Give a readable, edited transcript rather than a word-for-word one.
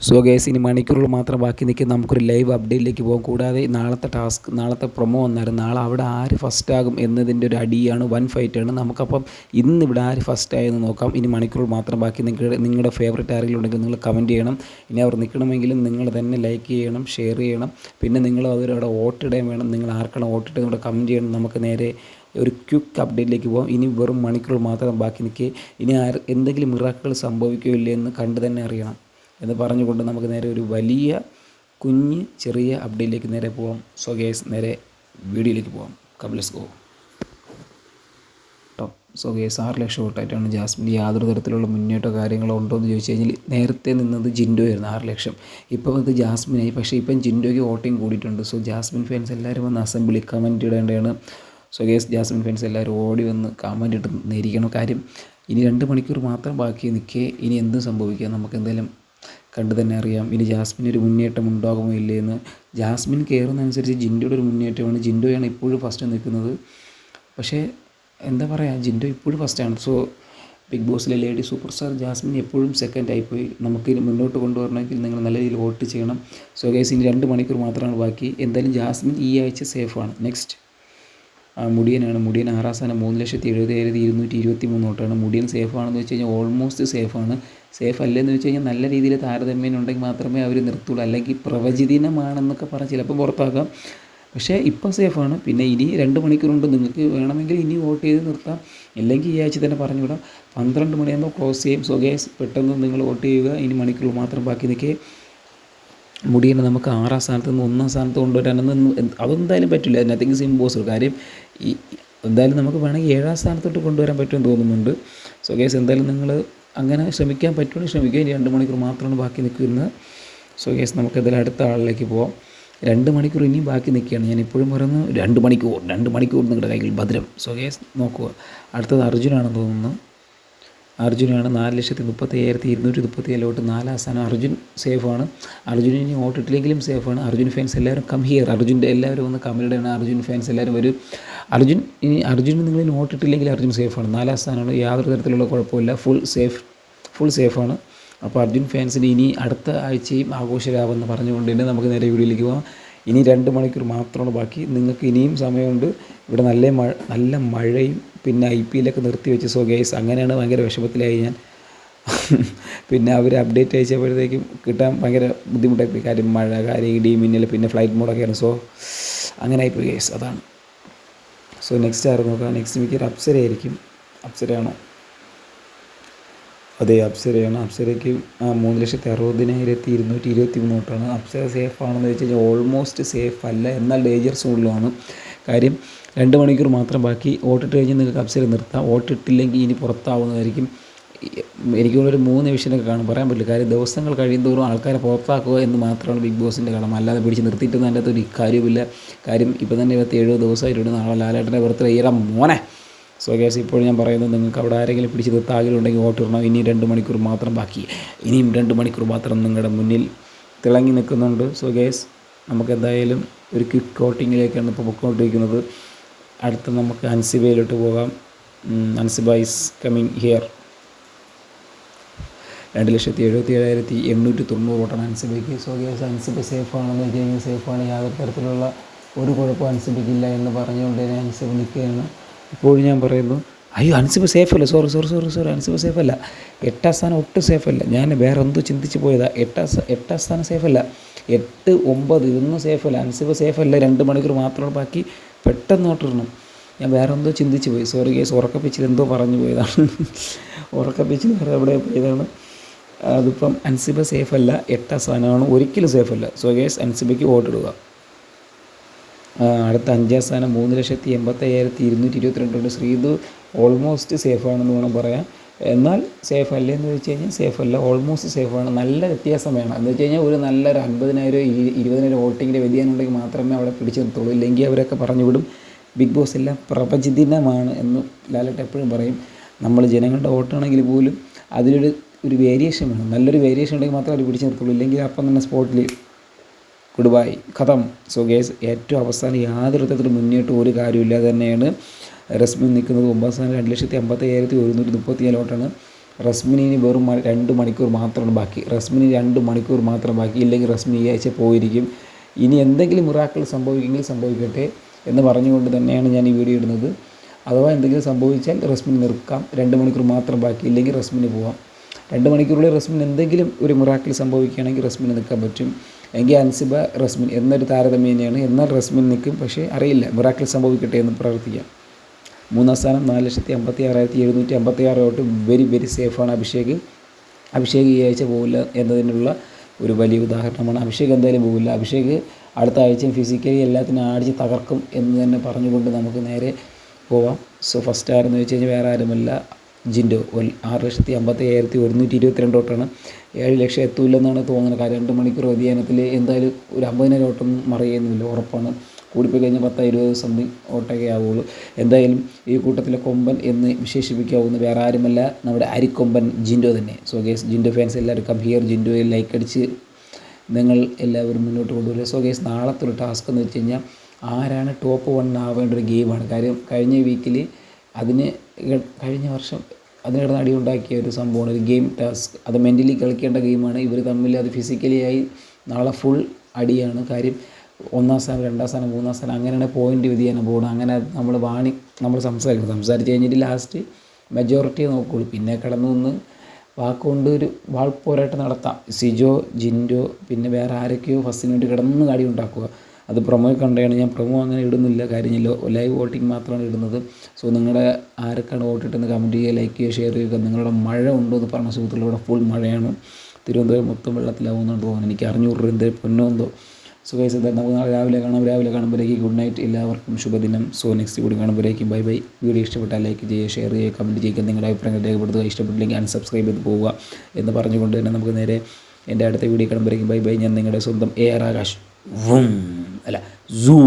So guys, ഇനി മണിക്കൂറുകൾ മാത്രം ബാക്കി നിൽക്കുന്ന നമുക്കൊരു ലൈവ് അപ്ഡേറ്റിലേക്ക് പോകും. കൂടാതെ നാളത്തെ പ്രൊമോ വന്നായിരുന്നു. നാളെ അവിടെ ആര് ഫസ്റ്റ് ആകും എന്നതിൻ്റെ ഒരു അടിയാണ്, വൻ ഫൈറ്റാണ്. നമുക്കപ്പം ഇന്ന് ഇവിടെ ആര് ഫസ്റ്റ് ആയെന്ന് നോക്കാം. ഇനി മണിക്കൂറുകൾ മാത്രം ബാക്കി. നിങ്ങളുടെ ഫേവറേറ്റ് ആരെങ്കിലും ഉണ്ടെങ്കിൽ നിങ്ങൾ കമൻറ്റ് ചെയ്യണം. ഇനി അവർ നിൽക്കണമെങ്കിലും നിങ്ങൾ തന്നെ ലൈക്ക് ചെയ്യണം, ഷെയർ ചെയ്യണം. പിന്നെ നിങ്ങൾ അവരവിടെ വോട്ടിടാൻ വേണം. നിങ്ങൾ ആർക്കാണ് വോട്ടിട്ട് ഇവിടെ കമൻറ്റ് ചെയ്യണം. നമുക്ക് നേരെ ഒരു ക്വിക്ക് അപ്ഡേറ്റിലേക്ക് പോകാം. ഇനി വെറും മണിക്കൂറുകൾ മാത്രം ബാക്കി നിൽക്കുക. ഇനി എന്തെങ്കിലും മിറാക്കിൾ സംഭവിക്കുകയോ ഇല്ലേ എന്ന് കണ്ടു തന്നെ അറിയണം എന്ന് പറഞ്ഞുകൊണ്ട് നമുക്ക് നേരെ ഒരു വലിയ ചെറിയ അപ്ഡേറ്റിലേക്ക് നേരെ പോകാം. സോ ഗൈസ്, നേരെ വീഡിയോയിലേക്ക് പോകാം. Let's go. സോ ഗൈസ്, 6 ലക്ഷം വോട്ടായിട്ടാണ് ജാസ്മിൻ. യാതൊരു തരത്തിലുള്ള മുന്നേറ്റോ കാര്യങ്ങളോ ഉണ്ടോ എന്ന് ചോദിച്ചു കഴിഞ്ഞാൽ നേരത്തെ നിന്നത് ജിൻഡോ ആയിരുന്നു 6 ലക്ഷം. ഇപ്പം അത് ജാസ്മിനായി. പക്ഷേ ഇപ്പം ജിൻഡോയ്ക്ക് വോട്ടിങ് കൂടിയിട്ടുണ്ട്. സോ ജാസ്മിൻ ഫാൻസ് എല്ലാവരും വന്ന് അസംബ്ലി കമൻറ്റ് ഇടേണ്ടതാണ്. സോ ഗൈസ്, ജാസ്മിൻ ഫാൻസ് എല്ലാവരും ഓടി വന്ന് കമൻറ്റ് ഇട്ട് നേരിക്കണം. കാര്യം ഇനി 2 മണിക്കൂർ മാത്രം ബാക്കി നിൽക്കേ. ഇനി എന്തും സംഭവിക്കാം, നമുക്ക് എന്തായാലും കണ്ടു തന്നെ അറിയാം. ഇനി ജാസ്മിന് ഒരു മുന്നേറ്റം ഉണ്ടാകുമോ ഇല്ലേ എന്ന്. ജാസ്മിൻ കയറുന്നതനുസരിച്ച് ജിൻഡോയുടെ ഒരു മുന്നേറ്റമാണ്. ജിൻഡോയാണ് ഇപ്പോഴും ഫസ്റ്റ് നിൽക്കുന്നത്. പക്ഷേ എന്താ പറയുക, ജിൻഡോ ഇപ്പോഴും ഫസ്റ്റാണ്. സോ ബിഗ് ബോസിലെ ലേഡി സൂപ്പർ സ്റ്റാർ ജാസ്മിൻ എപ്പോഴും സെക്കൻഡായിപ്പോയി. നമുക്ക് മുന്നോട്ട് കൊണ്ടുവരണമെങ്കിൽ നിങ്ങൾ നല്ല രീതിയിൽ വോട്ട് ചെയ്യണം. സോ ഗൈസ്, ഇനി 2 മണിക്കൂർ മാത്രമാണ് ബാക്കി. എന്തായാലും ജാസ്മിൻ ഈ ആഴ്ച സേഫാണ്. നെക്സ്റ്റ് മുടിയനാണ്. മുടിയൻ 6ാം സ്ഥാനം 3,70,223 വോട്ടാണ്. മുടിയൻ സേഫാണെന്ന് വെച്ച് കഴിഞ്ഞാൽ ഓൾമോസ്റ്റ് സേഫാണ്. സേഫ് അല്ലെന്ന് വെച്ച് കഴിഞ്ഞാൽ നല്ല രീതിയിൽ താരതമ്യം ഉണ്ടെങ്കിൽ മാത്രമേ അവർ നിർത്തുള്ളൂ. അല്ലെങ്കിൽ പ്രവചിതമാണെന്നൊക്കെ പറഞ്ഞ് ചിലപ്പോൾ പുറത്താക്കാം. പക്ഷേ ഇപ്പോൾ സേഫാണ്. പിന്നെ ഇനി 2 മണിക്കൂറുണ്ട്. നിങ്ങൾക്ക് വേണമെങ്കിൽ ഇനി വോട്ട് ചെയ്ത് നിർത്താം. ഇല്ലെങ്കിൽ ഈ ആഴ്ച തന്നെ പറഞ്ഞുവിടാം. 12 മണിയാകുമ്പോൾ ക്ലോസ് ചെയ്യും. സോ ഗൈസ്, പെട്ടെന്ന് നിങ്ങൾ വോട്ട് ചെയ്യുക. ഇനി മണിക്കൂർ മാത്രം ബാക്കി നിൽക്കേ. മുടിയനെ നമുക്ക് 6ാം സ്ഥാനത്ത് നിന്ന് 1ാം സ്ഥാനത്ത് കൊണ്ടുവരാനൊന്നും അതെന്തായാലും പറ്റില്ല. Nothing is impossible. കാര്യം എന്തായാലും നമുക്ക് വേണമെങ്കിൽ 7ാം സ്ഥാനത്തോട്ട് കൊണ്ടുവരാൻ പറ്റുമെന്ന് തോന്നുന്നുണ്ട്. സോ ഗൈസ്, എന്തായാലും നിങ്ങൾ അങ്ങനെ ശ്രമിക്കാൻ പറ്റുമെങ്കിൽ ശ്രമിക്കുക. ഇനി 2 മണിക്കൂർ മാത്രമാണ് ബാക്കി നിൽക്കുന്നത്. സോ ഗൈസ്, നമുക്ക് എന്തായാലും അടുത്ത ആളിലേക്ക് പോവാം. 2 മണിക്കൂർ ഇനിയും ബാക്കി നിൽക്കുകയാണ്. ഞാൻ ഇപ്പോഴും പറയുന്നു 2 മണിക്കൂർ നിങ്ങളുടെ കയ്യിൽ ഭദ്രം. സോ ഗൈസ്, നോക്കുക. അടുത്തത് അർജുനാണെന്ന് തോന്നുന്നു. അർജുനാണ്. 4,35,237 വോട്ട്, 4ാം സ്ഥാനം. അർജുൻ സേഫാണ്. അർജുൻ ഇനി വോട്ടിട്ടില്ലെങ്കിലും സേഫാണ്. അർജുൻ ഫാൻസ് എല്ലാവരും കം ഹിയർ. അർജുൻ്റെ എല്ലാവരും ഒന്ന് കമൻറ്റിടാണ്. അർജുൻ ഫാൻസ് എല്ലാവരും വരും. അർജുൻ നിങ്ങൾ വോട്ടിട്ടില്ലെങ്കിൽ അർജുൻ സേഫാണ്. 4ാം സ്ഥാനമാണ്. യാതൊരു തരത്തിലുള്ള കുഴപ്പമില്ല. ഫുൾ സേഫാണ്. അപ്പോൾ അർജുൻ ഫാൻസിന് ഇനി അടുത്ത ആഴ്ചയും ആഘോഷരാവെന്ന് പറഞ്ഞുകൊണ്ട് തന്നെ നമുക്ക് നേരെ വീഡിയോയിലേക്ക് പോകാം. ഇനി 2 മണിക്കൂർ മാത്രമാണ് ബാക്കി. നിങ്ങൾക്ക് ഇനിയും സമയമുണ്ട്. ഇവിടെ നല്ല മഴയും പിന്നെ IPL നിർത്തി വെച്ച്. സോ ഗൈസ്, അങ്ങനെയാണ് ഭയങ്കര വിഷമത്തിലായി ഞാൻ. പിന്നെ അവർ അപ്ഡേറ്റ് അയച്ചപ്പോഴത്തേക്കും കിട്ടാൻ ഭയങ്കര ബുദ്ധിമുട്ടായിപ്പോയി. കാര്യം മഴ, ഇടി മിന്നൽ, പിന്നെ ഫ്ലൈറ്റ് മോഡൊക്കെയാണ്. സോ അങ്ങനെ ആയിപ്പോയി ഗൈസ്, അതാണ്. സോ നെക്സ്റ്റ് ആറ് നോക്കാം. നെക്സ്റ്റ് മിക്കൊരു അപ്സരയായിരിക്കും. അപ്സരയാണോ? അതെ, അപ്സരയാണ്. അപ്സരയ്ക്ക് 3,60,223 വോട്ടാണ്. അപ്സര സേഫാണെന്ന് വെച്ച് കഴിഞ്ഞാൽ ഓൾമോസ്റ്റ് സേഫ് അല്ല, എന്നാൽ ഡേഞ്ചർ സോണിലുമാണ്. കാര്യം 2 മണിക്കൂർ മാത്രം ബാക്കി. വോട്ടിട്ട് കഴിഞ്ഞാൽ നിങ്ങൾക്ക് അപ്സര നിർത്താം. വോട്ടിട്ടില്ലെങ്കിൽ ഇനി പുറത്താവുന്നതായിരിക്കും. എനിക്ക് ഒരു 3 വിഷയമൊക്കെ കാണും, പറയാൻ പറ്റില്ല. കാര്യം ദിവസങ്ങൾ കഴിയുന്തോറും ആൾക്കാരെ പുറത്താക്കുക എന്ന് മാത്രമാണ് ബിഗ് ബോസിൻ്റെ കടമ. അല്ലാതെ പിടിച്ച് നിർത്തിയിട്ടൊന്നും അതിൻ്റെ അകത്തൊരു കാര്യമില്ല. കാര്യം ഇപ്പം തന്നെ 27 ദിവസമായിട്ടുണ്ട്. നാളെ ലാലേട്ടൻ്റെ ബർത്ത്ഡേ ഇയറാ മോനെ. സോ ഗൈസ്, ഇപ്പോൾ ഞാൻ പറയുന്നത് നിങ്ങൾക്ക് അവിടെ ആരെങ്കിലും പിടിച്ച് നിർത്താൻ ആഗ്രഹമുണ്ടെങ്കിൽ വോട്ടിടണം. ഇനി 2 മണിക്കൂർ മാത്രം ബാക്കി. ഇനിയും 2 മണിക്കൂർ മാത്രം നിങ്ങളുടെ മുന്നിൽ തിളങ്ങി നിൽക്കുന്നുണ്ട്. സോ ഗൈസ്, നമുക്ക് എന്തായാലും ഒരു ക്വിക്ക് വോട്ടിങ്ങിലേക്കാണ് ഇപ്പോൾ പൊയ്ക്കൊണ്ടിരിക്കുന്നത്. അടുത്ത നമുക്ക് അൻസിബയിലോട്ട് പോകാം. Ansiba is coming here. 2,77,890 വോട്ടാണ് അൻസിബയ്ക്ക്. സോ ഗൈസ്, അൻസിബ സേഫാണെന്ന് വെച്ച് കഴിഞ്ഞാൽ സേഫാണ്. യാതൊരു തരത്തിലുള്ള ഒരു കുഴപ്പവും അൻസിബയ്ക്കില്ല എന്ന് പറഞ്ഞുകൊണ്ട് തന്നെ അൻസിബ നിൽക്കുകയാണ്. ഇപ്പോഴും ഞാൻ പറയുന്നു, അയ്യോ അൻസിബ സേഫല്ല, സോറി അൻസിബ സേഫല്ല. 8ാം സ്ഥാനം ഒട്ടും സേഫല്ല. ഞാൻ വേറെ എന്തോ ചിന്തിച്ച് പോയതാ. 8ാം സ്ഥാനം സേഫല്ല. 8, 9 ഇതൊന്നും സേഫല്ല. അൻസിബ സേഫല്ല. 2 മണിക്കൂർ മാത്രമാണ് ബാക്കി. പെട്ടെന്ന് ഓട്ടിടണം. ഞാൻ വേറെ എന്തോ ചിന്തിച്ച് പോയി. സോറി കേസ്, ഉറക്കപ്പിച്ചിൽ എന്തോ പറഞ്ഞു പോയതാണ്. ഉറക്കപ്പിച്ചിൽ വേറെ എവിടെ പോയതാണ്. അതിപ്പം അൻസിബ സേഫല്ല. 8ാം സ്ഥാനമാണ്. ഒരിക്കലും സേഫല്ല. So case, അൻസിബയ്ക്ക് വോട്ടിടുക. അടുത്ത 5ാം സ്ഥാനം 3,85,222 ശ്രീതു ഓൾമോസ്റ്റ് സേഫാണെന്ന് വേണം പറയാൻ. എന്നാൽ സേഫ് അല്ലെന്ന് വെച്ച് കഴിഞ്ഞാൽ സേഫല്ല, ഓൾമോസ്റ്റ് സേഫാണ്. നല്ല വ്യത്യാസം വേണം എന്ന് വെച്ച് കഴിഞ്ഞാൽ ഒരു നല്ലൊരു 50,000 20,000 വോട്ടിങ്ങിൻ്റെ വ്യതിയാനം ഉണ്ടെങ്കിൽ മാത്രമേ അവിടെ പിടിച്ചു നിർത്തുള്ളൂ. ഇല്ലെങ്കിൽ അവരൊക്കെ പറഞ്ഞു വിടും. ബിഗ് ബോസ് എല്ലാം പ്രവചിതമാണ് എന്ന് ലാലേട്ടൻ എപ്പോഴും പറയും. നമ്മൾ ജനങ്ങളുടെ വോട്ടാണെങ്കിൽ പോലും അതിലൊരു വേരിയേഷൻ വേണം. നല്ലൊരു വേരിയേഷൻ ഉണ്ടെങ്കിൽ മാത്രമേ അവർ പിടിച്ചു നിർത്തുള്ളൂ. ഇല്ലെങ്കിൽ അപ്പം തന്നെ സ്പോട്ടിൽ ഗുഡ് ബൈ, ഖതം. സോ ഗേസ്, ഏറ്റവും അവസാനം യാതൊരു തരത്തിലും മുന്നേറ്റം ഒരു കാര്യമില്ലാതെ തന്നെയാണ് റസ്മിൻ നിൽക്കുന്നത്. 9ാം സ്ഥാനം 2,57,134 വോട്ടാണ്. റസ്മിന് ഇനി വെറും 2 മണിക്കൂർ മാത്രമാണ് ബാക്കി. റസ്മിന് 2 മണിക്കൂർ മാത്രം ബാക്കി. ഇല്ലെങ്കിൽ റസ്മി ഈ ആഴ്ച പോയിരിക്കും. ഇനി എന്തെങ്കിലും മിറാക്കിൾ സംഭവിക്കുമെങ്കിൽ സംഭവിക്കട്ടെ എന്ന് പറഞ്ഞുകൊണ്ട് തന്നെയാണ് ഞാൻ ഈ വീഡിയോ ഇടുന്നത്. അഥവാ എന്തെങ്കിലും സംഭവിച്ചാൽ റസ്മിന് നിർക്കാം. 2 മണിക്കൂർ മാത്രം ബാക്കി. ഇല്ലെങ്കിൽ റസ്മിന് പോവാം. 2 മണിക്കൂറുള്ളിൽ റസ്മിന് എന്തെങ്കിലും ഒരു മിറാക്കിൾ സംഭവിക്കുകയാണെങ്കിൽ റസ്മിന് നിൽക്കാൻ പറ്റും. എങ്കിൽ അൻസിബ റസ്മിൻ എന്നൊരു താരതമ്യം തന്നെയാണ്. എന്നാൽ റസ്മിൻ നിൽക്കും. പക്ഷേ അറിയില്ല, മിറാക്കിൾ സംഭവിക്കട്ടെ എന്ന് പ്രാർത്ഥിക്കാം. 3-ാം സ്ഥാനം 4,56,756 വോട്ട്. വെരി വെരി സേഫാണ് അഭിഷേക്. ഈ ആഴ്ച പോകില്ല എന്നതിനുള്ള ഒരു വലിയ ഉദാഹരണമാണ്. അഭിഷേക് എന്തായാലും പോകില്ല. അഭിഷേക് അടുത്ത ആഴ്ചയും ഫിസിക്കലി എല്ലാത്തിനും അടിച്ച് തകർക്കും എന്ന് തന്നെ പറഞ്ഞുകൊണ്ട് നമുക്ക് നേരെ പോവാം. സോ ഫസ്റ്റ് ആരെന്ന് വെച്ച് കഴിഞ്ഞാൽ വേറെ ആരുമല്ല, ജിൻഡോ. 6,57,122 വോട്ടാണ്. 7 ലക്ഷം എത്തൂല്ലെന്നാണ് തോന്നുന്നത്. കാര്യം 2 മണിക്കൂർ വ്യതിയാനത്തിൽ എന്തായാലും ഒരു 50,000 വോട്ടൊന്നും മറിയുന്നില്ല, ഉറപ്പാണ്. കൂടിപ്പോയി കഴിഞ്ഞാൽ 10-20 സംതിങ് വോട്ടൊക്കെ ആവുള്ളൂ. എന്തായാലും ഈ കൂട്ടത്തിലെ കൊമ്പൻ എന്ന് വിശേഷിപ്പിക്കാവുന്ന വേറെ ആരുമല്ല, നമ്മുടെ അരിക്കൊമ്പൻ ജിൻഡോ തന്നെ. സോ ഗേസ്, ജിൻഡോ ഫാൻസ് എല്ലാവരും കം ഹിയർ. ജിൻഡോയിൽ ലൈക്ക് അടിച്ച് നിങ്ങൾ എല്ലാവരും മുന്നോട്ട് കൊണ്ടുവരിക. സോ ഗേസ്, നാളത്തെ ഒരു ടാസ്ക് എന്ന് വെച്ച് കഴിഞ്ഞാൽ ആരാണ് ടോപ്പ് 1 ആവേണ്ട ഒരു ഗെയിമാണ്. കാര്യം കഴിഞ്ഞ വീക്കിൽ കഴിഞ്ഞ വർഷം അതിനിടന്ന് അടിയുണ്ടാക്കിയ ഒരു സംഭവമാണ് ഒരു ഗെയിം ടാസ്ക്. അത് മെൻ്റലി കളിക്കേണ്ട ഗെയിമാണ്. ഇവർ തമ്മിൽ അത് ഫിസിക്കലി ആയി നാളെ ഫുൾ അടിയാണ്. കാര്യം 1-ാം സ്ഥാനം 2-ാം സ്ഥാനം 3-ാം സ്ഥാനം അങ്ങനെയാണ് പോയിൻ്റ് വ്യതിയാനം പോകണം. അങ്ങനെ നമ്മൾ സംസാരിച്ച് കഴിഞ്ഞിട്ട് ലാസ്റ്റ് മെജോറിറ്റിയെ നോക്കുകയുള്ളൂ. പിന്നെ കിടന്നു നിന്ന് വാക്കുകൊണ്ട് ഒരു വാൾ പോരാട്ടം നടത്താം. സിജോ, ജിൻഡോ, പിന്നെ വേറെ ആരൊക്കെയോ ഫസ്റ്റിന് വേണ്ടി കിടന്ന് അടി ഉണ്ടാക്കുക. അത് പ്രൊമോ കണ്ടാണ്. ഞാൻ പ്രൊമോ അങ്ങനെ ഇടുന്നില്ല. കാര്യം ലൈവ് വോട്ടിംഗ് മാത്രമാണ് ഇടുന്നത്. സോ നിങ്ങളുടെ ആരൊക്കെയാണ് വോട്ടിട്ടെന്ന് കമൻറ്റ് ചെയ്യുക, ലൈക്ക് ചെയ്യുക, ഷെയർ ചെയ്യുക. നിങ്ങളുടെ മഴ ഉണ്ടോ എന്ന് പറഞ്ഞ സുഹൃത്തുക്കൾ, ഇവിടെ ഫുൾ മഴയാണ്. തിരുവനന്തപുരം മൊത്തം വെള്ളത്തിലാവുന്നുണ്ട് തോന്നുന്നു. എനിക്ക് 600 രൂപ എന്ത് പൊന്നോ എന്തോ. സോ ഗൈസ്, നമുക്ക് നാളെ രാവിലെ കാണുമ്പോഴേക്ക് ഗുഡ് നൈറ്റ്. എല്ലാവർക്കും ശുഭദിനം. സോ നെക്സ്റ്റ് വീഡിയോ കാണുമ്പോഴേക്കും ബൈ ബൈ. വീഡിയോ ഇഷ്ടപ്പെട്ടാൽ ലൈക്ക് ചെയ്യുക, ഷെയർ ചെയ്യുക, കമൻറ്റ് ചെയ്യുക, നിങ്ങളുടെ അഭിപ്രായങ്ങൾ രേഖപ്പെടുത്തുക. ഇഷ്ടപ്പെട്ടില്ലെങ്കിൽ അൺസബ്സ്ക്രൈബ് ചെയ്ത് പോവുക എന്ന് പറഞ്ഞുകൊണ്ട് തന്നെ നമുക്ക് നേരെ എൻ്റെ അടുത്ത വീഡിയോ കാണുമ്പോഴേക്കും ബൈ ബൈ. ഞാൻ നിങ്ങളുടെ സ്വന്തം AR ആകാശ്. സൂ.